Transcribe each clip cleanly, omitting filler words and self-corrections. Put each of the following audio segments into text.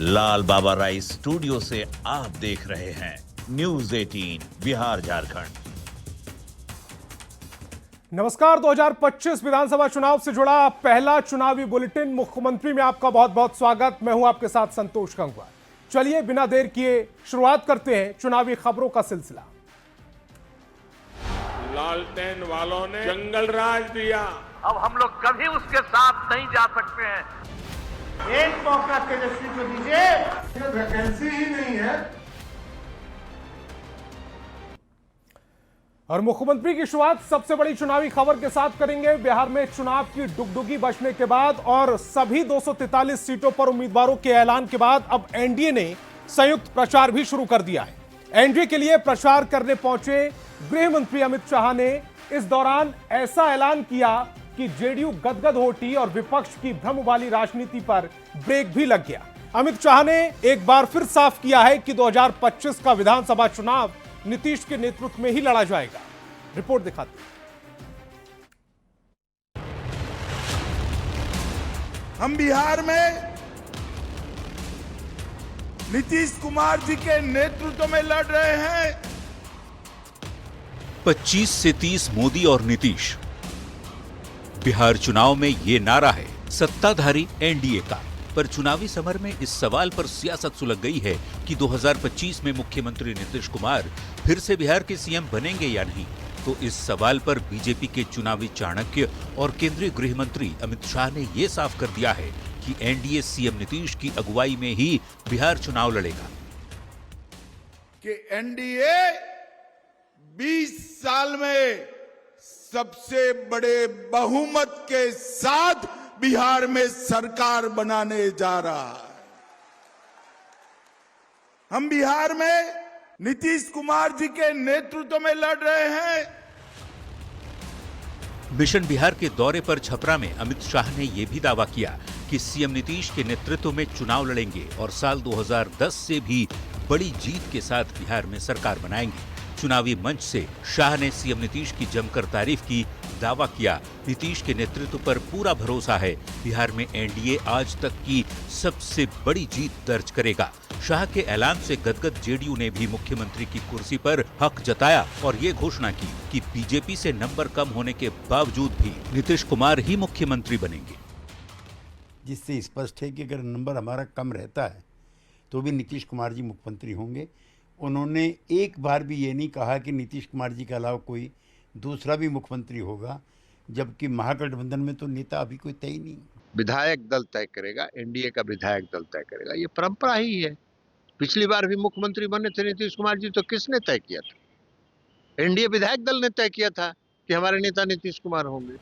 लाल बाबा राय studio से आप देख रहे हैं न्यूज 18 बिहार झारखंड। नमस्कार। 2025 विधानसभा चुनाव से जुड़ा पहला चुनावी बुलेटिन मुख्यमंत्री में आपका बहुत बहुत स्वागत। मैं हूं आपके साथ संतोष गंगवार। चलिए बिना देर किए शुरुआत करते हैं चुनावी खबरों का सिलसिला। लालटेन वालों ने जंगल राज दिया, अब हम लोग कभी उसके साथ नहीं जा सकते हैं। एक मौका तेजस्वी को दीजिए, वैकेंसी ही नहीं है। और मुख्यमंत्री की शुरुआत सबसे बड़ी चुनावी खबर के साथ करेंगे। बिहार में चुनाव की डुगडुगी बजने के बाद और सभी 243 सीटों पर उम्मीदवारों के ऐलान के बाद अब एनडीए ने संयुक्त प्रचार भी शुरू कर दिया है। एनडीए के लिए प्रचार करने पहुंचे गृह मंत्री अमित शाह ने इस दौरान ऐसा ऐलान किया कि जेडीयू गदगद हो उठी और विपक्ष की भ्रम वाली राजनीति पर ब्रेक भी लग गया। अमित शाह ने एक बार फिर साफ किया है कि 2025 का विधानसभा चुनाव नीतीश के नेतृत्व में ही लड़ा जाएगा। रिपोर्ट दिखाते हैं। हम बिहार में नीतीश कुमार जी के नेतृत्व में लड़ रहे हैं। 25 से 30 मोदी और नीतीश। बिहार चुनाव में ये नारा है सत्ताधारी एनडीए का। पर चुनावी समर में इस सवाल पर सियासत सुलग गई है कि 2025 में मुख्यमंत्री नीतीश कुमार फिर से बिहार के सीएम बनेंगे या नहीं। तो इस सवाल पर बीजेपी के चुनावी चाणक्य और केंद्रीय गृह मंत्री अमित शाह ने ये साफ कर दिया है कि एनडीए सीएम नीतीश की अगुवाई में ही बिहार चुनाव लड़ेगा। कि एनडीए 20 साल में सबसे बड़े बहुमत के साथ बिहार में सरकार बनाने जा रहा है। हम बिहार में नीतीश कुमार जी के नेतृत्व में लड़ रहे हैं। मिशन बिहार के दौरे पर छपरा में अमित शाह ने यह भी दावा किया कि सीएम नीतीश के नेतृत्व में चुनाव लड़ेंगे और साल 2010 से भी बड़ी जीत के साथ बिहार में सरकार बनाएंगे। चुनावी मंच से शाह ने सीएम नीतीश की जमकर तारीफ की, दावा किया नीतीश के नेतृत्व पर पूरा भरोसा है, बिहार में एनडीए आज तक की सबसे बड़ी जीत दर्ज करेगा। शाह के ऐलान से गदगद जेडीयू ने भी मुख्यमंत्री की कुर्सी पर हक जताया और ये घोषणा की कि बीजेपी से नंबर कम होने के बावजूद भी नीतीश कुमार ही मुख्यमंत्री बनेंगे। जिससे स्पष्ट है कि अगर नंबर हमारा कम रहता है तो भी नीतीश कुमार जी मुख्यमंत्री होंगे। उन्होंने एक बार भी ये नहीं कहा कि नीतीश कुमार जी के अलावा कोई दूसरा भी मुख्यमंत्री होगा, जबकि महागठबंधन में तो नेता अभी कोई तय नहीं। विधायक दल तय करेगा, एनडीए का विधायक दल तय करेगा, ये परंपरा ही है। पिछली बार भी मुख्यमंत्री बने थे नीतीश कुमार जी, तो किसने तय किया था? एनडीए विधायक दल ने तय किया था कि हमारे नेता नीतीश कुमार होंगे।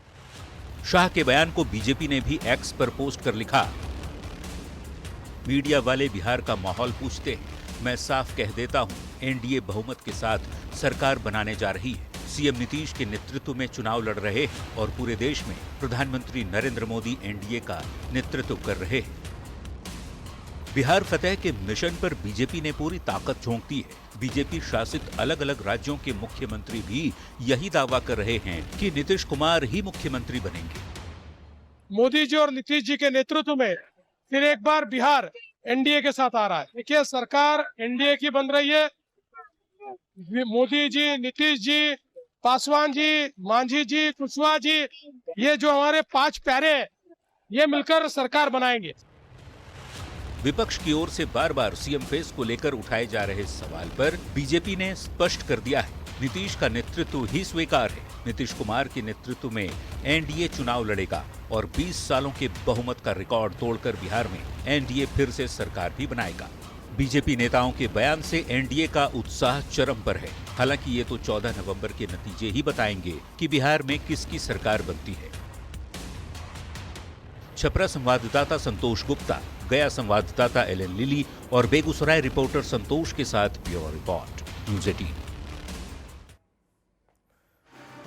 शाह के बयान को बीजेपी ने भी एक्स पर पोस्ट कर लिखा, मीडिया वाले बिहार का माहौल पूछते हैं, मैं साफ कह देता हूं, एनडीए बहुमत के साथ सरकार बनाने जा रही है। सीएम नीतीश के नेतृत्व में चुनाव लड़ रहे हैं और पूरे देश में प्रधानमंत्री नरेंद्र मोदी एनडीए का नेतृत्व कर रहे हैं। बिहार फतेह के मिशन पर बीजेपी ने पूरी ताकत झोंक दी है। बीजेपी शासित अलग अलग राज्यों के मुख्यमंत्री भी यही दावा कर रहे हैं कि नीतीश कुमार ही मुख्यमंत्री बनेंगे। मोदी जी और नीतीश जी के नेतृत्व में फिर एक बार बिहार एनडीए के साथ आ रहा है। देखिए, सरकार एनडीए की बन रही है। मोदी जी, नीतीश जी, पासवान जी, मांझी जी, कुशवाहा जी, ये जो हमारे 5 प्यारे हैं, ये मिलकर सरकार बनाएंगे। विपक्ष की ओर से बार बार सीएम फेस को लेकर उठाए जा रहे सवाल पर बीजेपी ने स्पष्ट कर दिया है, नीतीश का नेतृत्व ही स्वीकार है। नीतीश कुमार के नेतृत्व में एनडीए चुनाव लड़ेगा और 20 सालों के बहुमत का रिकॉर्ड तोड़कर बिहार में एनडीए फिर से सरकार भी बनाएगा। बीजेपी नेताओं के बयान से एनडीए का उत्साह चरम पर है। हालांकि ये तो 14 नवंबर के नतीजे ही बताएंगे कि बिहार में किसकी सरकार बनती है। छपरा संवाददाता संतोष गुप्ता, गया संवाददाता एलन लिली और बेगूसराय रिपोर्टर संतोष के साथ ब्यूरो रिपोर्ट, न्यूज 18।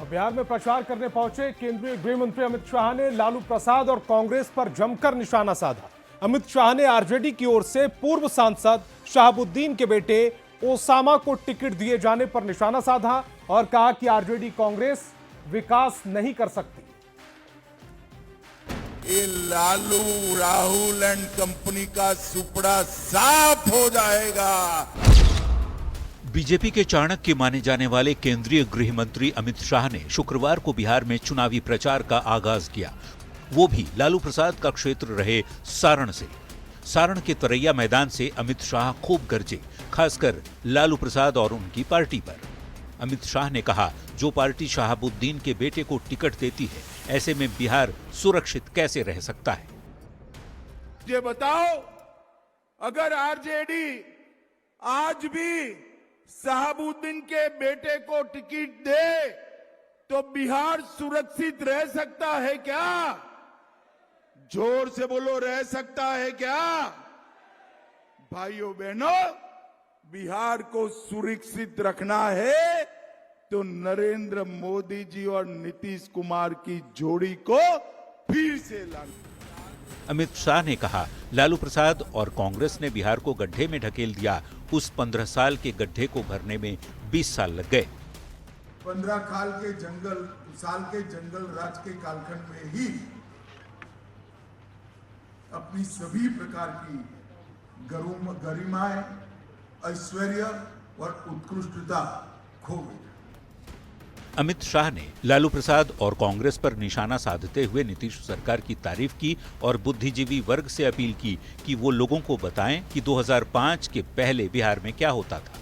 बिहार में प्रचार करने पहुंचे केंद्रीय गृह मंत्री अमित शाह ने लालू प्रसाद और कांग्रेस पर जमकर निशाना साधा। अमित शाह ने आरजेडी की ओर से पूर्व सांसद शहाबुद्दीन के बेटे ओसामा को टिकट दिए जाने पर निशाना साधा और कहा कि आरजेडी कांग्रेस विकास नहीं कर सकती। ये लालू राहुल एंड कंपनी का सुपड़ा साफ हो जाएगा। बीजेपी के चाणक्य माने जाने वाले केंद्रीय गृह मंत्री अमित शाह ने शुक्रवार को बिहार में चुनावी प्रचार का आगाज किया, वो भी लालू प्रसाद का क्षेत्र रहे सारण से। सारण के तरैया मैदान से अमित शाह खूब गरजे, खासकर लालू प्रसाद और उनकी पार्टी पर। अमित शाह ने कहा, जो पार्टी शहाबुद्दीन के बेटे को टिकट देती है, ऐसे में बिहार सुरक्षित कैसे रह सकता है? ये बताओ, अगर आरजेडी आज भी शहाबुद्दीन के बेटे को टिकट दे तो बिहार सुरक्षित रह सकता है क्या? जोर से बोलो, रह सकता है क्या? भाइयों बहनों, बिहार को सुरक्षित रखना है तो नरेंद्र मोदी जी और नीतीश कुमार की जोड़ी को फिर से लागू। अमित शाह ने कहा, लालू प्रसाद और कांग्रेस ने बिहार को गड्ढे में ढकेल दिया। उस 15 साल के गड्ढे को भरने में 20 साल लग गए। 15 साल के जंगल राज के कालखंड में ही अपनी सभी प्रकार की गरिमाएं, ऐश्वर्य और उत्कृष्टता खो गई। अमित शाह ने लालू प्रसाद और कांग्रेस पर निशाना साधते हुए नीतीश सरकार की तारीफ की और बुद्धिजीवी वर्ग से अपील की कि वो लोगों को बताएं कि 2005 के पहले बिहार में क्या होता था।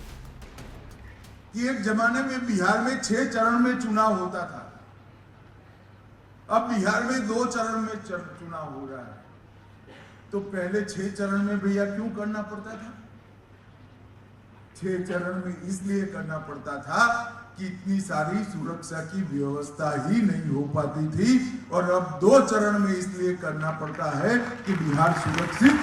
कि एक जमाने में बिहार में 6 चरण में चुनाव होता था, अब बिहार में 2 चरण में चुनाव हो रहा है। तो पहले 6 चरण में भैया क्यों करना पड़ता था? 6 चरण में इसलिए करना पड़ता था कि इतनी सारी सुरक्षा की व्यवस्था ही नहीं हो पाती थी, और अब 2 चरण में इसलिए करना पड़ता है कि बिहार सुरक्षित।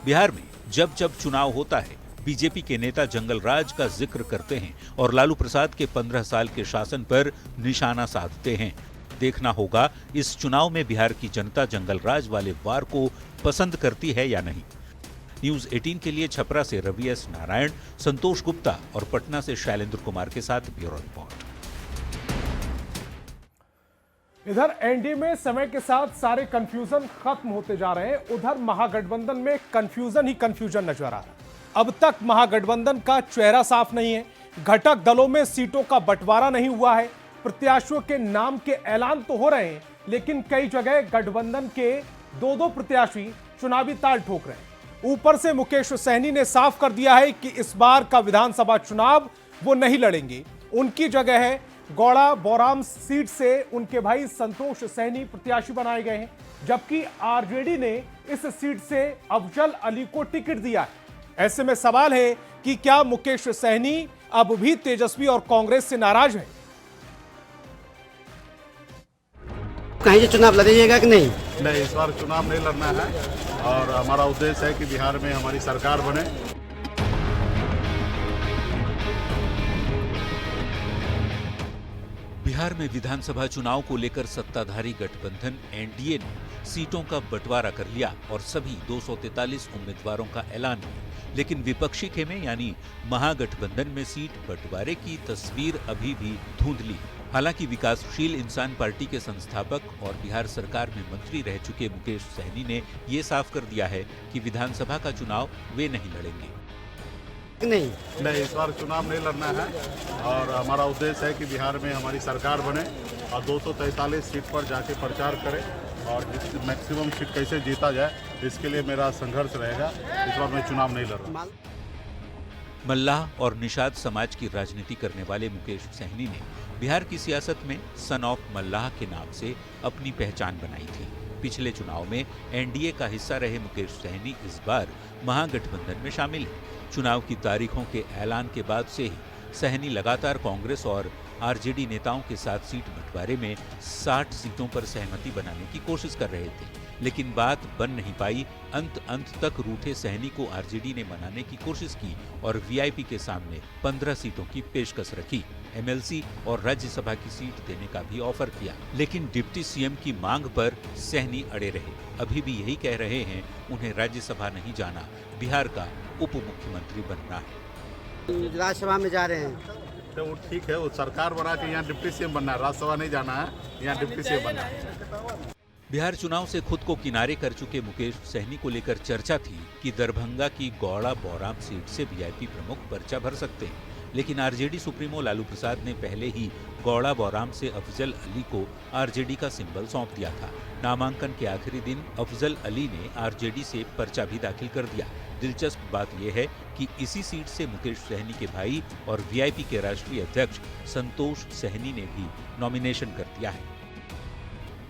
बिहार में जब जब चुनाव होता है, बीजेपी के नेता जंगल राज का जिक्र करते हैं और लालू प्रसाद के 15 साल के शासन पर निशाना साधते हैं। देखना होगा इस चुनाव में बिहार की जनता जंगल राज वाले वार को पसंद करती है या नहीं। न्यूज 18 के लिए छपरा से रवि एस नारायण, संतोष गुप्ता और पटना से शैलेंद्र कुमार के साथ ब्यूरो रिपोर्ट। इधर एनडीए में समय के साथ सारे कंफ्यूजन खत्म होते जा रहे हैं, उधर महागठबंधन में कंफ्यूजन ही कंफ्यूजन नजर आ रहा है। अब तक महागठबंधन का चेहरा साफ नहीं है, घटक दलों में सीटों का बंटवारा नहीं हुआ है, प्रत्याशियों के नाम के ऐलान तो हो रहे हैं, लेकिन कई जगह गठबंधन के 2-2 प्रत्याशी चुनावी ताल ठोक रहे हैं। ऊपर से मुकेश सहनी ने साफ कर दिया है कि इस बार का विधानसभा चुनाव वो नहीं लड़ेंगे, उनकी जगह है गौड़ा बोराम सीट से उनके भाई संतोष सहनी प्रत्याशी बनाए गए हैं, जबकि आरजेडी ने इस सीट से अफजल अली को टिकट दिया है। ऐसे में सवाल है कि क्या मुकेश सहनी अब भी तेजस्वी और कांग्रेस से नाराज है? कहीं से चुनाव लड़ेगा कि नहीं? नहीं, इस बार चुनाव नहीं लड़ना है और हमारा उद्देश्य है कि बिहार में हमारी सरकार बने। बिहार में विधानसभा चुनाव को लेकर सत्ताधारी गठबंधन एनडीए ने सीटों का बंटवारा कर लिया और सभी 243 उम्मीदवारों का ऐलान किया, लेकिन विपक्षी खेमे यानी महागठबंधन में सीट बंटवारे की तस्वीर अभी भी धुंधली। हालांकि विकासशील इंसान पार्टी के संस्थापक और बिहार सरकार में मंत्री रह चुके मुकेश सहनी ने ये साफ कर दिया है कि विधानसभा का चुनाव वे नहीं लड़ेंगे। नहीं, इस बार चुनाव नहीं लड़ना है और हमारा उद्देश्य है कि बिहार में हमारी सरकार बने और 243 सीट पर जाके प्रचार करें और मैक्सिमम सीट कैसे जीता जाए, इसके लिए मेरा संघर्ष रहेगा। इस बार मैं चुनाव नहीं लड़ रहा। मल्लाह और निषाद समाज की राजनीति करने वाले मुकेश सहनी ने बिहार की सियासत में सन ऑफ मल्लाह के नाम से अपनी पहचान बनाई थी। पिछले चुनाव में एनडीए का हिस्सा रहे मुकेश सहनी इस बार महागठबंधन में शामिल हैं। चुनाव की तारीखों के ऐलान के बाद से ही सहनी लगातार कांग्रेस और आरजेडी नेताओं के साथ सीट बंटवारे में 60 सीटों पर सहमति बनाने की कोशिश कर रहे थे, लेकिन बात बन नहीं पाई। अंत तक रूठे सहनी को आरजेडी ने मनाने की कोशिश की और वीआईपी के सामने 15 सीटों की पेशकश रखी। एमएलसी और राज्यसभा की सीट देने का भी ऑफर किया, लेकिन डिप्टी सीएम की मांग पर सहनी अड़े रहे। अभी भी यही कह रहे हैं उन्हें राज्यसभा नहीं जाना, बिहार का उप मुख्यमंत्री बनना है। राज्यसभा में जा रहे हैं तो वो ठीक है, वो सरकार बना के यहाँ डिप्टी सीएम बनना है, राज्यसभा नहीं जाना है, यहाँ डिप्टी सीएम बनना है। बिहार चुनाव से खुद को किनारे कर चुके मुकेश सहनी को लेकर चर्चा थी कि दरभंगा की गौड़ा बौराम सीट से वीआईपी प्रमुख पर्चा भर सकते हैं, लेकिन आरजेडी सुप्रीमो लालू प्रसाद ने पहले ही गौड़ा बौराम से अफजल अली को आरजेडी का सिंबल सौंप दिया था। नामांकन के आखिरी दिन अफजल अली ने आरजेडी से पर्चा भी दाखिल कर दिया। दिलचस्प बात यह है कि इसी सीट से मुकेश सहनी के भाई और वीआईपी के राष्ट्रीय अध्यक्ष संतोष सहनी ने भी नॉमिनेशन कर दिया है।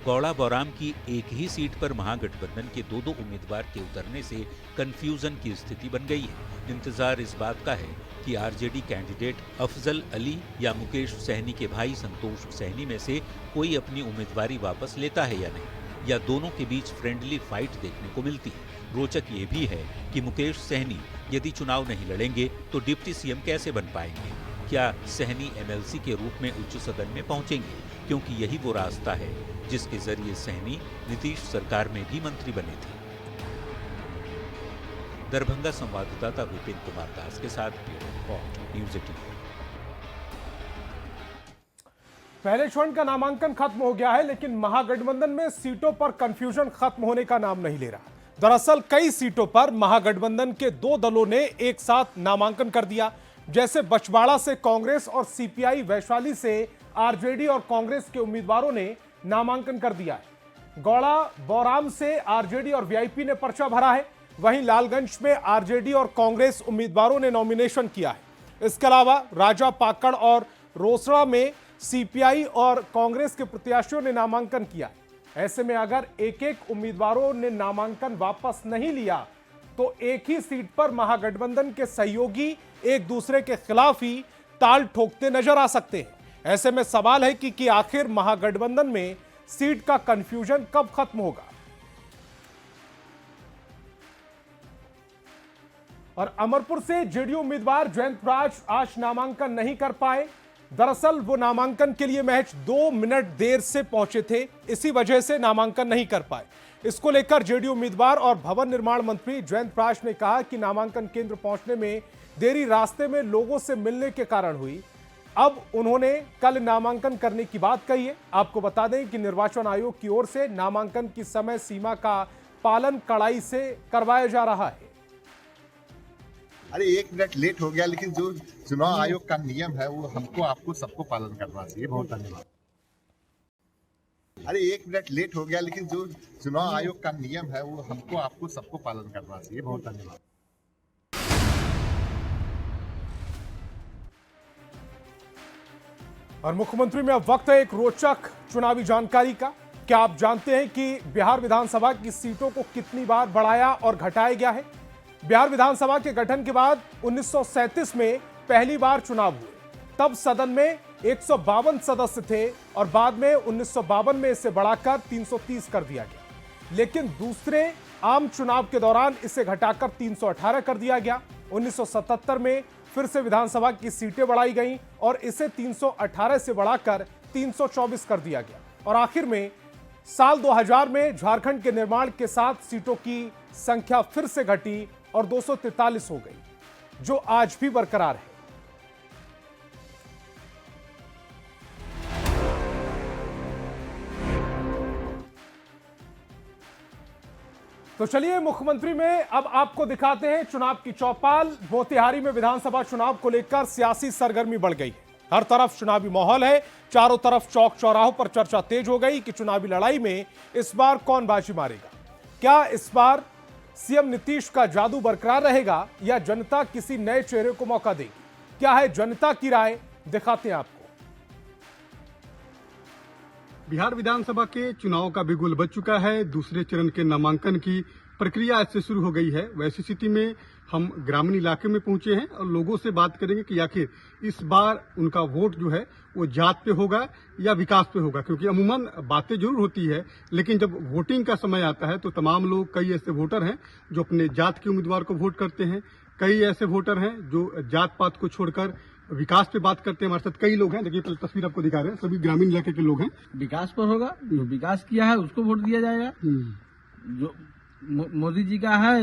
गौड़ा बौराम की एक ही सीट पर महागठबंधन के दो उम्मीदवार के उतरने से कंफ्यूजन की स्थिति बन गई है। इंतजार इस बात का है कि आरजेडी कैंडिडेट अफजल अली या मुकेश सहनी के भाई संतोष सहनी में से कोई अपनी उम्मीदवारी वापस लेता है या नहीं, या दोनों के बीच फ्रेंडली फाइट देखने को मिलती है। रोचक ये भी है कि मुकेश सहनी यदि चुनाव नहीं लड़ेंगे तो डिप्टी सीएम कैसे बन पाएंगे? क्या सहनी एमएलसी के रूप में उच्च सदन में पहुंचेंगे? क्योंकि यही वो रास्ता है जिसके जरिए सहनी नीतीश सरकार में भी मंत्री बने थे। दरभंगा संवाददाता विपिन कुमार दास के साथ ब्यूरो रिपोर्ट, न्यूज़ 18। पहले चरण का नामांकन खत्म हो गया है, लेकिन महागठबंधन में सीटों पर कंफ्यूजन खत्म होने का नाम नहीं ले रहा। दरअसल कई सीटों पर महागठबंधन के दो दलों ने एक साथ नामांकन कर दिया। जैसे बछवाड़ा से कांग्रेस और सीपीआई, वैशाली से आरजेडी और कांग्रेस के उम्मीदवारों ने नामांकन कर दिया है। गौड़ा बौराम से आरजेडी और वीआईपी ने पर्चा भरा है। वहीं लालगंज में आरजेडी और कांग्रेस उम्मीदवारों ने नॉमिनेशन किया है। इसके अलावा राजा पाकड़ और रोसड़ा में सीपीआई और कांग्रेस के प्रत्याशियों ने नामांकन किया है। ऐसे में अगर एक एक उम्मीदवारों ने नामांकन वापस नहीं लिया तो एक ही सीट पर महागठबंधन के सहयोगी एक दूसरे के खिलाफ ही ताल ठोकते नजर आ सकते हैं। ऐसे में सवाल है कि आखिर महागठबंधन में सीट का कंफ्यूजन कब खत्म होगा। और अमरपुर से जेडीयू उम्मीदवार जयंत राज आज नामांकन नहीं कर पाए। दरअसल वो नामांकन के लिए महज 2 मिनट देर से पहुंचे थे, इसी वजह से नामांकन नहीं कर पाए। इसको लेकर जेडीयू उम्मीदवार और भवन निर्माण मंत्री जयंत राज ने कहा कि नामांकन केंद्र पहुंचने में देरी रास्ते में लोगों से मिलने के कारण हुई। अब उन्होंने कल नामांकन करने की बात कही है। आपको बता दें कि निर्वाचन आयोग की ओर से नामांकन की समय सीमा का पालन कड़ाई से करवाया जा रहा है। अरे 1 मिनट लेट हो गया, लेकिन जो चुनाव आयोग का नियम है वो हमको आपको सबको पालन करना चाहिए। बहुत धन्यवाद। अरे 1 मिनट लेट हो गया, लेकिन जो चुनाव आयोग का नियम है वो हमको आपको सबको पालन करना चाहिए। बहुत धन्यवाद। और मुख्यमंत्री में अब वक्त है एक रोचक चुनावी जानकारी का। क्या आप जानते हैं कि बिहार विधानसभा की सीटों को कितनी बार बढ़ाया और घटाया गया है? बिहार विधानसभा के गठन के बाद 1937 में पहली बार चुनाव हुए। तब सदन में 152 सदस्य थे और बाद में 1952 में इसे बढ़ाकर 330 कर दिया गया। लेकिन दूसरे आम चुनाव के दौरान इसे घटाकर 318 कर दिया गया। 1977 में फिर से विधानसभा की सीटें बढ़ाई गईं और इसे 318 से बढ़ाकर 324 कर दिया गया। और आखिर में साल 2000 में झारखंड के निर्माण के साथ सीटों की संख्या फिर से घटी और 243 हो गई, जो आज भी बरकरार है। तो चलिए मुख्यमंत्री में अब आपको दिखाते हैं चुनाव की चौपाल। मोतिहारी में विधानसभा चुनाव को लेकर सियासी सरगर्मी बढ़ गई है। हर तरफ चुनावी माहौल है। चारों तरफ चौक चौराहों पर चर्चा तेज हो गई कि चुनावी लड़ाई में इस बार कौन बाजी मारेगा। क्या इस बार सीएम नीतीश का जादू बरकरार रहेगा या जनता किसी नए चेहरे को मौका देगी? क्या है जनता की राय, दिखाते हैं आपको। बिहार विधानसभा के चुनाव का बिगुल बज चुका है। दूसरे चरण के नामांकन की प्रक्रिया आज से शुरू हो गई है। वैसी स्थिति में हम ग्रामीण इलाके में पहुंचे हैं और लोगों से बात करेंगे कि आखिर इस बार उनका वोट जो है वो जात पे होगा या विकास पे होगा। क्योंकि अमूमन बातें जरूर होती है, लेकिन जब वोटिंग का समय आता है तो तमाम लोग, कई ऐसे वोटर हैं जो अपने जात के उम्मीदवार को वोट करते हैं, कई ऐसे वोटर हैं जो जात पात को छोड़कर विकास पे बात करते हैं। हमारे साथ कई लोग हैं, देखिए तस्वीर आपको दिखा रहे हैं, सभी ग्रामीण इलाके के लोग हैं। विकास पर होगा, जो विकास किया है उसको वोट दिया जाएगा। जो मोदी जी का है,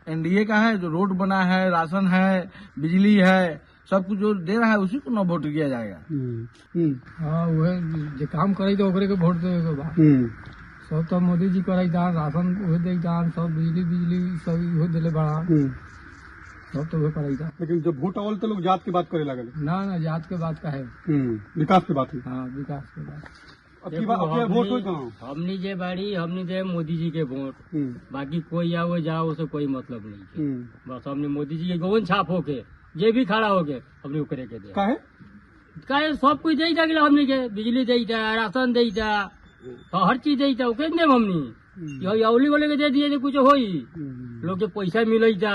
एनडीए का है, जो रोड बना है, राशन है, बिजली है, सब कुछ जो दे रहा है उसी को न वोट दिया जाएगा। हाँ वह जो काम करे तो ओकरे के वोट देवे के बा। सब तो मोदी जी करे दान, राशन उहे दे दान, सब बिजली सब उहे देले बड़ा, सब तो वह करे दान। लेकिन जब वोट आवल तो लोग जात के बात करे लगल। ना जात के बात का है, विकास की बात है। हाँ विकास के बात। वोट हो हमनी जे बाड़ी हमनी दे मोदी जी के वोट, बाकी कोई आओ जाओ उसे कोई मतलब नहीं। बस हमने मोदी जी के गोवन छाप होके जे भी खड़ा होके हमने ओकरे के दे। काहे सब कुछ दे जा हमने के, बिजली दे जा, राशन दे जा, तो हर चीज दे जा, ओके देव हमनी। यही अवली वाले के दे दिए कुछ होई, लोग के पैसा मिले जा।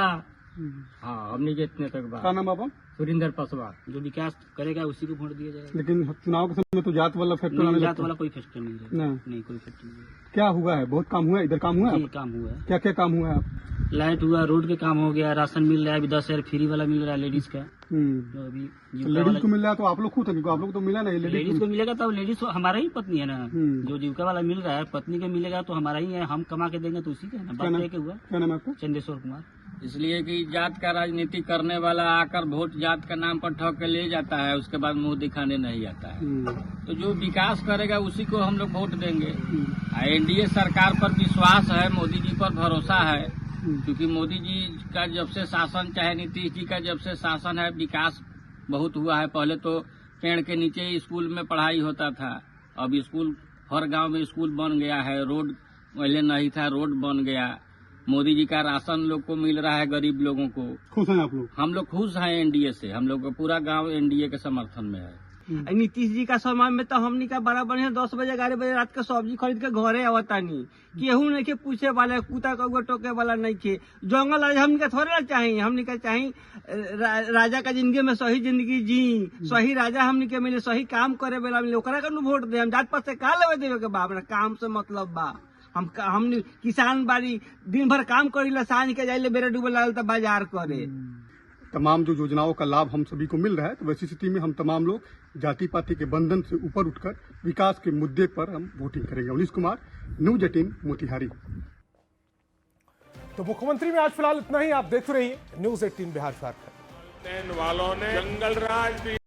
हाँ हमने के इतने तक बात। क्या नाम आपका? सुरेंद्र पासवान। जो विकास करेगा उसी को वोट दिया जाएगा। लेकिन चुनाव के समय तो जात वाला फैक्टर, जात वाला कोई फैक्टर नहीं कोई फैक्टर नहीं। क्या हुआ है? बहुत काम हुआ है, इधर काम हुआ है। काम हुआ है। क्या क्या काम हुआ है? लाइट हुआ, रोड के काम हो गया, राशन मिल रहा है, अभी 10,000 फ्री वाला मिल रहा है लेडीज का। तो अभी लेडीज को मिल रहा है तो आप लोग खुद, आप लोग तो मिला नहीं। लेडीज को मिलेगा तो लेडीज हमारा ही पत्नी है ना, जो जीविका वाला मिल रहा है पत्नी को मिलेगा तो हमारा ही है, हम कमा के देंगे तो उसी का है ना। बात हुआ। क्या नाम है आपका? चंदेश्वर कुमार। इसलिए कि जात का राजनीति करने वाला आकर वोट जात का नाम पर ठग के ले जाता है, उसके बाद मुंह दिखाने नहीं आता है। तो जो विकास करेगा उसी को हम लोग वोट देंगे। एनडीए सरकार पर विश्वास है, मोदी जी पर भरोसा है, क्योंकि मोदी जी का जब से शासन, चाहे नीतीश जी का जब से शासन है, विकास बहुत हुआ है। पहले तो पेड़ के नीचे स्कूल में पढ़ाई होता था, अब स्कूल हर गांव में स्कूल बन गया है। रोड पहले नहीं था, रोड बन गया। मोदी जी का राशन लोग को मिल रहा है, गरीब लोगों को। खुश हैं आप लोग? हम लोग खुश हैं एनडीए से, हम लोग का पूरा गांव एनडीए के समर्थन में है। नीतीश जी का समय में तो हमनी का बड़ा बढ़िया 10 बजे 11 बजे रात का सब्जी खरीद के घरे आवतानी, केहू नहीं के पूछे वाला, कुत्ता कौआ टोके वाला नहीं के। जंगल आज हमनी का थोड़े ना चाहिए, हमनी का चाहिए राजा का जिंदगी में सही जिंदगी जी, सही राजा हमनी के मिले, सही काम करे वाला मिले, ओकरा का वोट दे। हम जात पात से का लेवे देवे के बा, हमरा काम से मतलब बा। हमने किसान बाड़ी दिन भर काम करीला, सांझ के जाइले बेरे डूबे लागल तो बाजार करे। तमाम जो योजनाओं का लाभ हम सभी को मिल रहा है, तो वैसी स्थिति में हम तमाम लोग जाति पाति के बंधन से ऊपर उठकर विकास के मुद्दे पर हम वोटिंग करेंगे। अवनीश कुमार, न्यूज 18 मोतिहारी। तो मुख्यमंत्री में आज फिलहाल इतना ही। आप देखते रहिए न्यूज 18 बिहार झारखंड। वालों ने जंगल राज भी